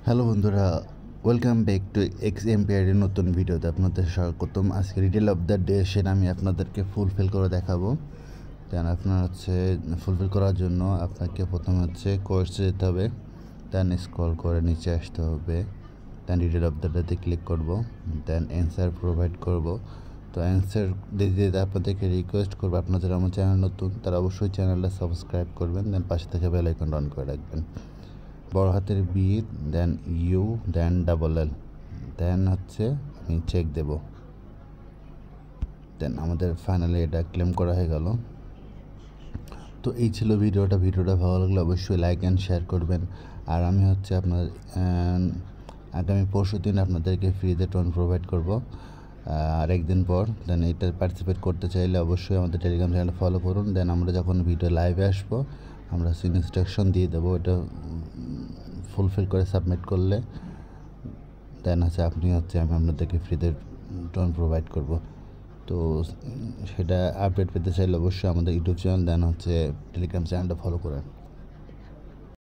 Hello বন্ধুরা, welcome back to এক্সএমপিআর নতুন ভিডিওতে আপনাদের স্বাগতম। আজকে রিটেল অফ দ্য ডে সেটা আমি আপনাদেরকে ফুলফিল করে দেখাবো। দেন আপনার ফুলফিল করার জন্য আপনাকে প্রথমে কোর্সে যেতে হবে, দেন স্ক্রল করে নিচে আসতে হবে, দেন রিটেল অফ দ্য ডেতে ক্লিক করব, দেন অ্যান্সার প্রোভাইড করব। তো অ্যান্সার দিতে আপনাদেরকে রিকোয়েস্ট করবো, আপনাদের আমার চ্যানেল নতুন তারা অবশ্যই চ্যানেলটা সাবস্ক্রাইব করবেন, দেন পাশে থেকে বেল আইকনটা অন করে রাখবেন। বড় হাতের B, then U, then double L, then আমি চেক দেব। দেন আমাদের ফাইনালি এটা ক্লেম করা হয়ে গেল। তো এই ছিল ভিডিওটা ভালো লাগলে অবশ্যই লাইক অ্যান্ড শেয়ার করবেন। আর আমি আপনার আগামী পরশু দিন আপনাদেরকে ফ্রিতে টোন প্রোভাইড করব আর একদিন পর। দেন এটা পার্টিসিপেট করতে চাইলে অবশ্যই আমাদের টেলিগ্রাম চ্যানেল ফলো করুন। দেন আমরা যখন ভিডিও লাইভে আসবো আমরা ইনস্ট্রাকশন দিয়ে দেবো, এটা ফুলফিল করে সাবমিট করলে দেন আপনি আমি আপনাদেরকে ফ্রিতে টোন প্রোভাইড করব। তো সেটা আপডেট পেতে চাইলে অবশ্যই আমাদের ইউটিউব চ্যানেল দেন টেলিগ্রাম চ্যানেলটা ফলো করেন।